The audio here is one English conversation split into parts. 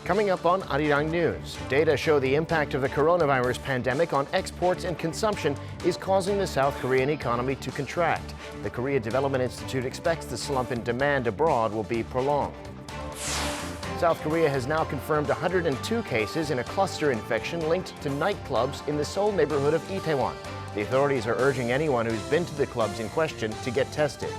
Coming up on Arirang News, data show the impact of the coronavirus pandemic on exports and consumption is causing the South Korean economy to contract. The Korea Development Institute expects the slump in demand abroad will be prolonged. South Korea has now confirmed 102 cases in a cluster infection linked to nightclubs in the Seoul neighborhood of Itaewon. The authorities are urging anyone who's been to the clubs in question to get tested.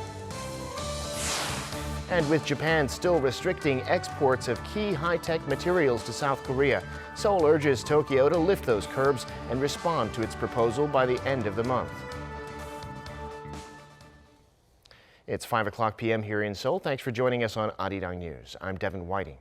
And with Japan still restricting exports of key high-tech materials to South Korea, Seoul urges Tokyo to lift those curbs and respond to its proposal by the end of the month. It's 5 p.m. here in Seoul. Thanks for joining us on Arirang News. I'm Devin Whiting.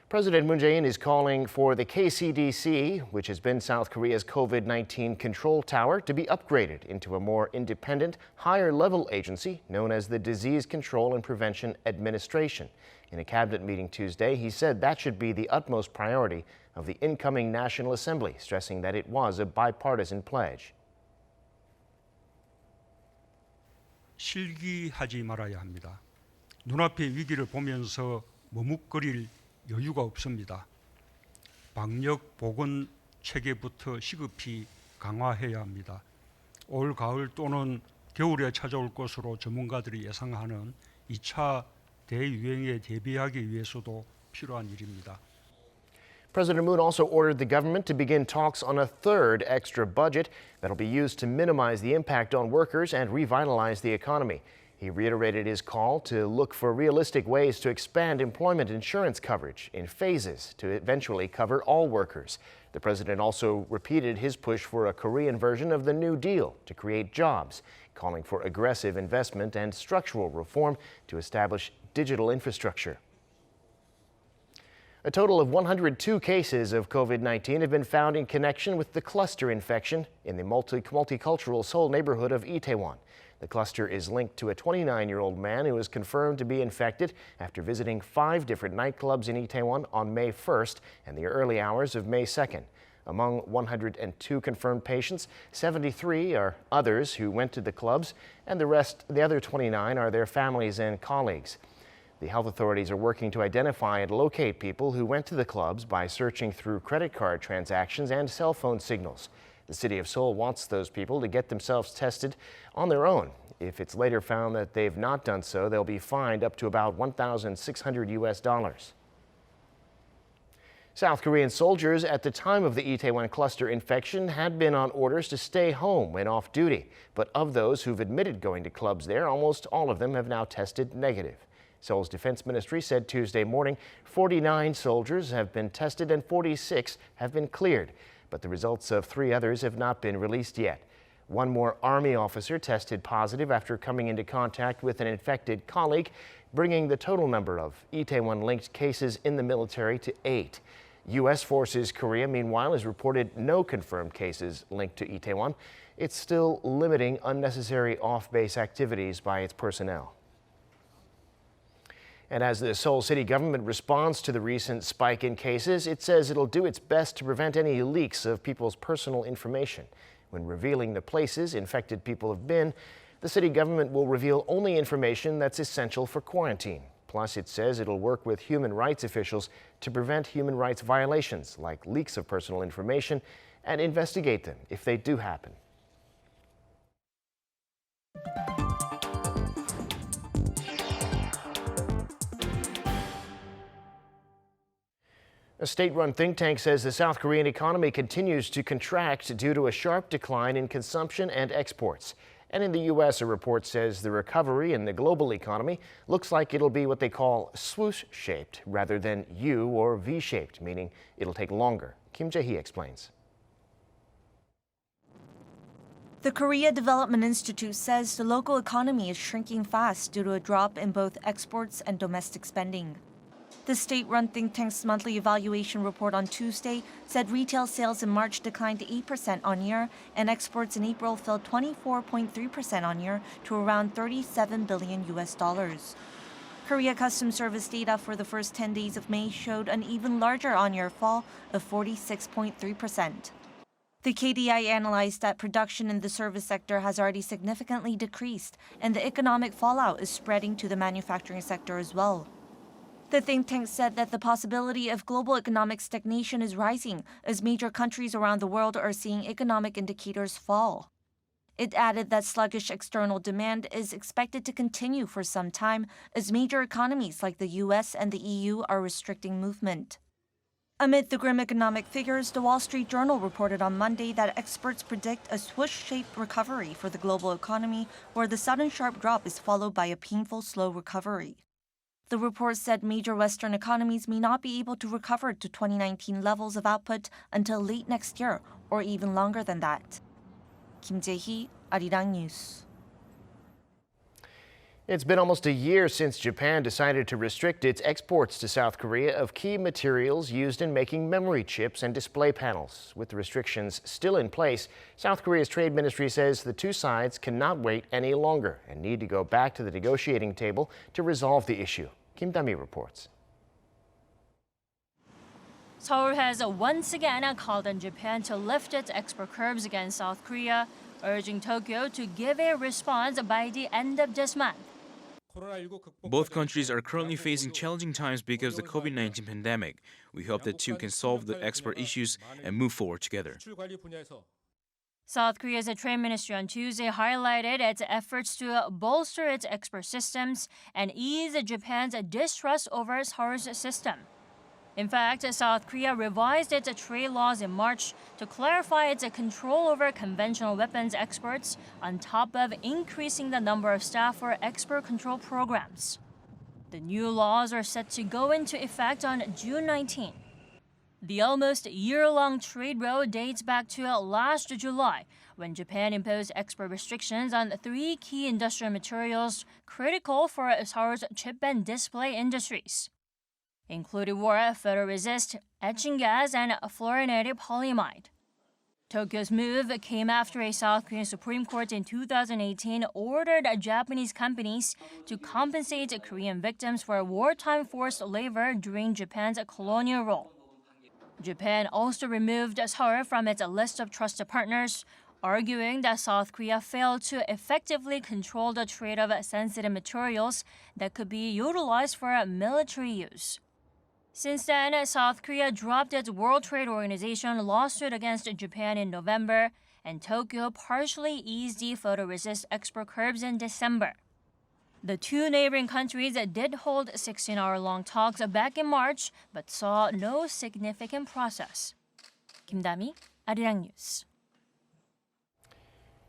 President Moon Jae-in is calling for the KCDC, which has been South Korea's COVID-19 control tower, to be upgraded into a more independent, higher-level agency known as the Disease Control and Prevention Administration. In a cabinet meeting Tuesday, he said that should be the utmost priority of the incoming National Assembly, stressing that it was a bipartisan pledge. 실기하지 말아야 합니다. 눈앞의 위기를 보면서 머뭇거릴 여유가 없습니다. 방역 보건 체계부터 시급히 강화해야 합니다. 올 가을 또는 겨울에 찾아올 것으로 전문가들이 예상하는 2차 대유행에 대비하기 위해서도 필요한 일입니다. President Moon also ordered the government to begin talks on a third extra budget that'll be used to minimize the impact on workers and revitalize the economy. He reiterated his call to look for realistic ways to expand employment insurance coverage in phases to eventually cover all workers. The president also repeated his push for a Korean version of the New Deal to create jobs, calling for aggressive investment and structural reform to establish digital infrastructure. A total of 102 cases of COVID-19 have been found in connection with the cluster infection in the multicultural Seoul neighborhood of Itaewon. The cluster is linked to a 29-year-old man who was confirmed to be infected after visiting 5 different nightclubs in Itaewon on May 1st and the early hours of May 2nd. Among 102 confirmed patients, 73 are others who went to the clubs, and the other 29 are their families and colleagues. The health authorities are working to identify and locate people who went to the clubs by searching through credit card transactions and cell phone signals. The city of Seoul wants those people to get themselves tested on their own. If it's later found that they've not done so, they'll be fined up to about $1,600. South Korean soldiers at the time of the Itaewon cluster infection had been on orders to stay home when off duty. But of those who've admitted going to clubs there, almost all of them have now tested negative. Seoul's defense ministry said Tuesday morning 49 soldiers have been tested and 46 have been cleared. But the results of 3 others have not been released yet. One more Army officer tested positive after coming into contact with an infected colleague, bringing the total number of Itaewon-linked cases in the military to 8. U.S. Forces Korea, meanwhile, has reported no confirmed cases linked to Itaewon. It's still limiting unnecessary off-base activities by its personnel. And as the Seoul city government responds to the recent spike in cases, it says it'll do its best to prevent any leaks of people's personal information. When revealing the places infected people have been, the city government will reveal only information that's essential for quarantine. Plus, it says it'll work with human rights officials to prevent human rights violations like leaks of personal information and investigate them if they do happen. A state-run think tank says the South Korean economy continues to contract due to a sharp decline in consumption and exports. And in the U.S., a report says the recovery in the global economy looks like it'll be what they call swoosh-shaped rather than U or V-shaped, meaning it'll take longer. Kim Jae-hee explains. The Korea Development Institute says the local economy is shrinking fast due to a drop in both exports and domestic spending. The state-run think tank's monthly evaluation report on Tuesday said retail sales in March declined 8% on year, and exports in April fell 24.3% on year to around $37 billion. Korea Customs Service data for the first 10 days of May showed an even larger on-year fall of 46.3%. The KDI analyzed that production in the service sector has already significantly decreased, and the economic fallout is spreading to the manufacturing sector as well. The think tank said that the possibility of global economic stagnation is rising as major countries around the world are seeing economic indicators fall. It added that sluggish external demand is expected to continue for some time as major economies like the US and the EU are restricting movement. Amid the grim economic figures, the Wall Street Journal reported on Monday that experts predict a swoosh-shaped recovery for the global economy, where the sudden sharp drop is followed by a painful, slow recovery. The report said major Western economies may not be able to recover to 2019 levels of output until late next year, or even longer than that. Kim Jae-hee, Arirang News. It's been almost a year since Japan decided to restrict its exports to South Korea of key materials used in making memory chips and display panels. With the restrictions still in place, South Korea's trade ministry says the two sides cannot wait any longer and need to go back to the negotiating table to resolve the issue. Kim Da-mi reports. Seoul has once again called on Japan to lift its export curbs against South Korea, urging Tokyo to give a response by the end of this month. Both countries are currently facing challenging times because of the COVID-19 pandemic. We hope the two can solve the export issues and move forward together. South Korea's trade ministry on Tuesday highlighted its efforts to bolster its export systems and ease Japan's distrust over Seoul's system. In fact, South Korea revised its trade laws in March to clarify its control over conventional weapons exports on top of increasing the number of staff for export control programs. The new laws are set to go into effect on June 19. The almost year-long trade row dates back to last July, when Japan imposed export restrictions on three key industrial materials critical for Seoul's chip and display industries, including photoresist, etching gas, and fluorinated polyamide. Tokyo's move came after a South Korean Supreme Court in 2018 ordered Japanese companies to compensate Korean victims for wartime forced labor during Japan's colonial rule. Japan also removed Seoul from its list of trusted partners, arguing that South Korea failed to effectively control the trade of sensitive materials that could be utilized for military use. Since then, South Korea dropped its World Trade Organization lawsuit against Japan in November, and Tokyo partially eased the photoresist export curbs in December. The two neighboring countries did hold 16-hour-long talks back in March, but saw no significant progress. Kim Da-mi, Arirang News.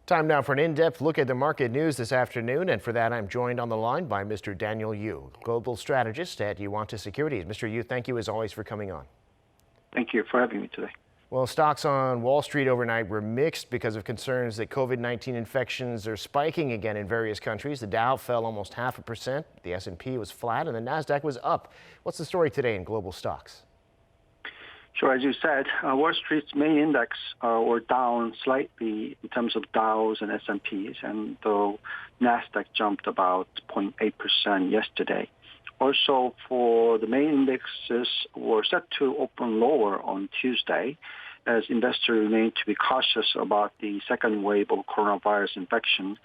Time now for an in-depth look at the market news this afternoon, and for that I'm joined on the line by Mr. Daniel Yu, Global Strategist at Yuanta Securities. Mr. Yu, thank you as always for coming on. Thank you for having me today. Well, stocks on Wall Street overnight were mixed because of concerns that COVID-19 infections are spiking again in various countries. The Dow fell almost 0.5%, the S&P was flat, and the Nasdaq was up. What's the story today in global stocks? Sure, as you said, Wall Street's main index were down slightly in terms of Dows and S&Ps, and though Nasdaq jumped about 0.8% yesterday. Also, for the main indexes were set to open lower on Tuesday, as investors remain to be cautious about the second wave of coronavirus infection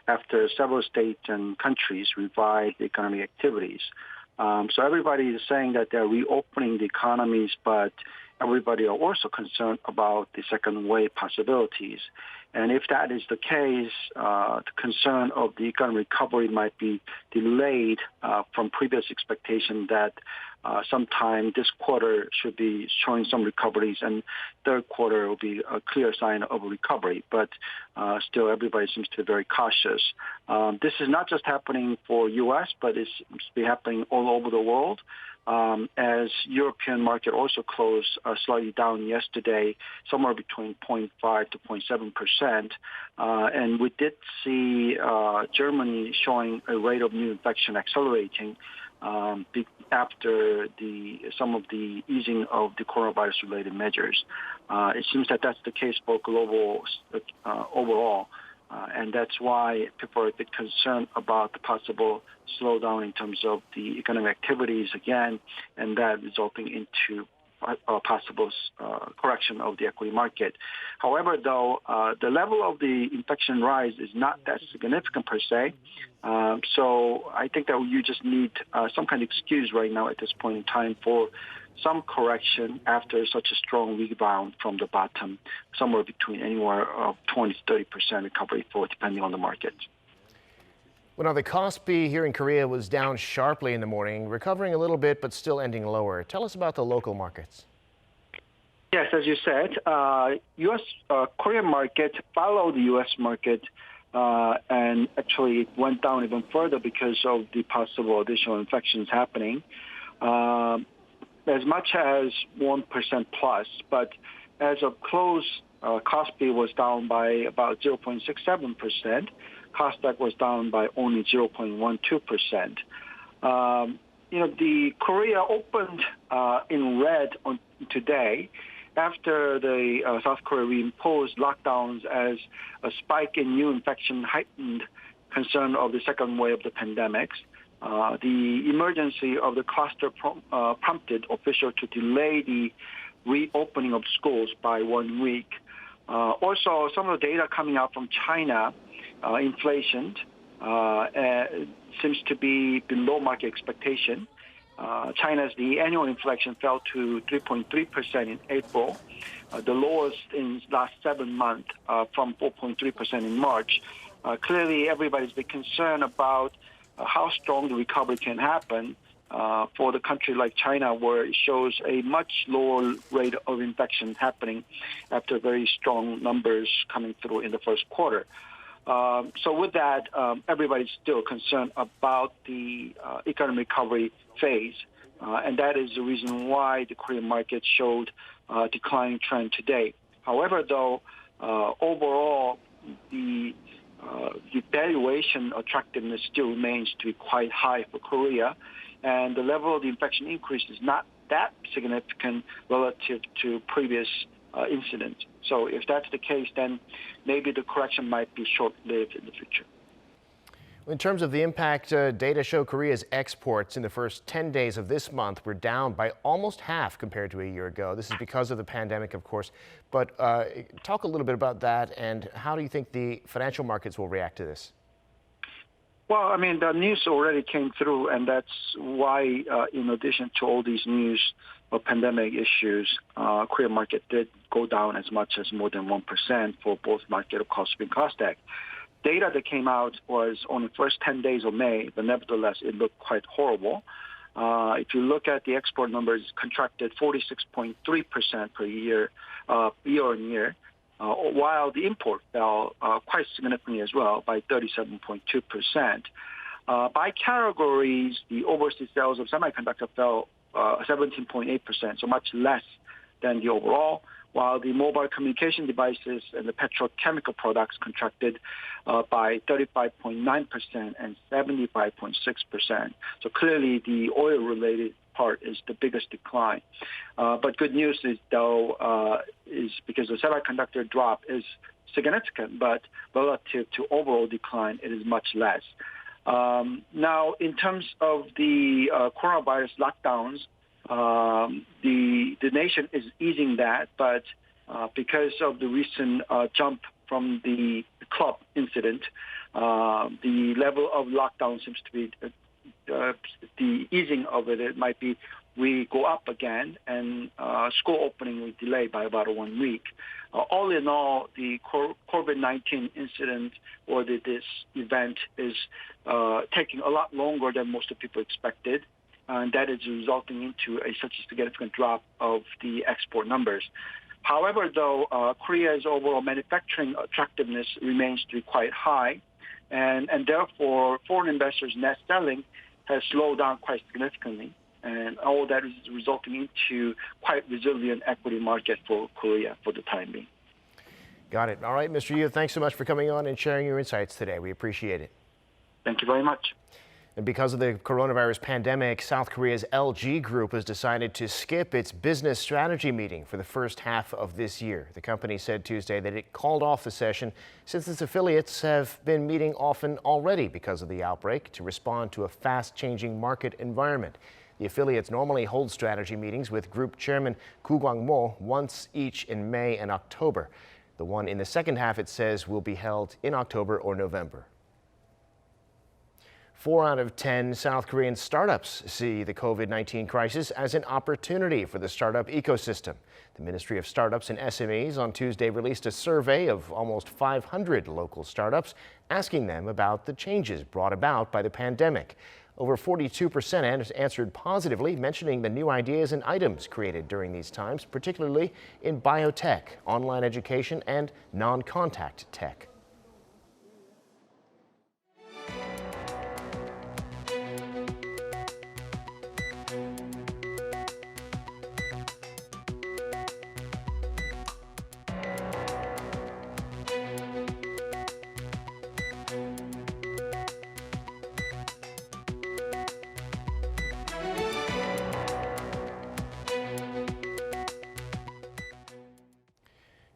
after several states and countries revived economic activities. So everybody is saying that they're reopening the economies, but everybody are also concerned about the second wave possibilities. And if that is the case, the concern of the economic recovery might be delayed from previous expectation that sometime this quarter should be showing some recoveries, and third quarter will be a clear sign of a recovery. But still, everybody seems to be very cautious. This is not just happening for U.S., but it's happening all over the world. As European market also closed slightly down yesterday, somewhere between 0.5 to 0.7%. And we did see Germany showing a rate of new infection accelerating after some of the easing of the coronavirus-related measures. It seems that that's the case for global overall. And that's why people are a bit concerned about the possible slowdown in terms of the economic activities again, and that resulting into possible correction of the equity market. However, though, the level of the infection rise is not that significant per se. So I think that you just need some kind of excuse right now at this point in time for some correction after such a strong rebound from the bottom, somewhere between anywhere of 20 to 30% recovery for depending on the market. Well, now the Kospi here in Korea was down sharply in the morning, recovering a little bit, but still ending lower. Tell us about the local markets. Yes, as you said, U.S. Korean market followed the U.S. market, and actually it went down even further because of the possible additional infections happening. As much as 1% plus, but as of close, Kospi was down by about 0.67%. Kosdaq was down by only 0.12%. The Korea opened in red on today after the South Korea reimposed lockdowns as a spike in new infection heightened concern of the second wave of the pandemic. The emergency of the cluster prompted officials to delay the reopening of schools by 1 week. Also, some of the data coming out from China, inflation seems to be below market expectation. The annual inflation fell to 3.3% in April, the lowest in the last 7 months from 4.3% in March. Clearly, everybody's been concerned about how strong the recovery can happen for the country like China, where it shows a much lower rate of infection happening after very strong numbers coming through in the first quarter. So with that, everybody's still concerned about the economic recovery phase, and that is the reason why the Korean market showed a declining trend today. However, though, overall, the valuation attractiveness still remains to be quite high for Korea, and the level of the infection increase is not that significant relative to previous incidents. So if that's the case, then maybe the correction might be short-lived in the future. In terms of the impact, data show Korea's exports in the first 10 days of this month were down by almost half compared to a year ago. This is because of the pandemic, of course. But talk a little bit about that, and how do you think the financial markets will react to this? Well, I mean, the news already came through, and that's why, in addition to all these news of pandemic issues, Korean market did go down as much as more than 1% for both market of Kospi and Kosdaq. Data that came out was on the first 10 days of May, but nevertheless, it looked quite horrible. If you look at the export numbers, contracted 46.3% per year, year on year, while the import fell quite significantly as well by 37.2%. By categories, the overseas sales of semiconductor fell 17.8%, so much less than the overall, while the mobile communication devices and the petrochemical products contracted by 35.9% and 75.6%. So clearly the oil-related part is the biggest decline. But good news is, though, is because the semiconductor drop is significant, but relative to overall decline, it is much less. Now, in terms of the coronavirus lockdowns, the nation is easing that, but because of the recent jump from the club incident, the level of lockdown seems to be the easing of it might be we go up again, and school opening will delay by about 1 week. All in all, the COVID-19 incident or this event is taking a lot longer than most of people expected, and that is resulting into such a significant drop of the export numbers. However, though, Korea's overall manufacturing attractiveness remains to be quite high, and therefore foreign investors' net selling has slowed down quite significantly, and all that is resulting into quite resilient equity market for Korea for the time being. Got it. All right, Mr. Yu, thanks so much for coming on and sharing your insights today. We appreciate it. Thank you very much. And because of the coronavirus pandemic, South Korea's LG Group has decided to skip its business strategy meeting for the first half of this year. The company said Tuesday that it called off the session since its affiliates have been meeting often already because of the outbreak to respond to a fast-changing market environment. The affiliates normally hold strategy meetings with Group Chairman Koo Kwang-mo once each in May and October. The one in the second half, it says, will be held in October or November. 4 out of 10 South Korean startups see the COVID-19 crisis as an opportunity for the startup ecosystem. The Ministry of Startups and SMEs on Tuesday released a survey of almost 500 local startups, asking them about the changes brought about by the pandemic. Over 42% answered positively, mentioning the new ideas and items created during these times, particularly in biotech, online education, and non-contact tech.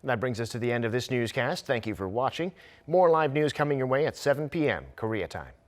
That brings us to the end of this newscast. Thank you for watching. More live news coming your way at 7 p.m. Korea time.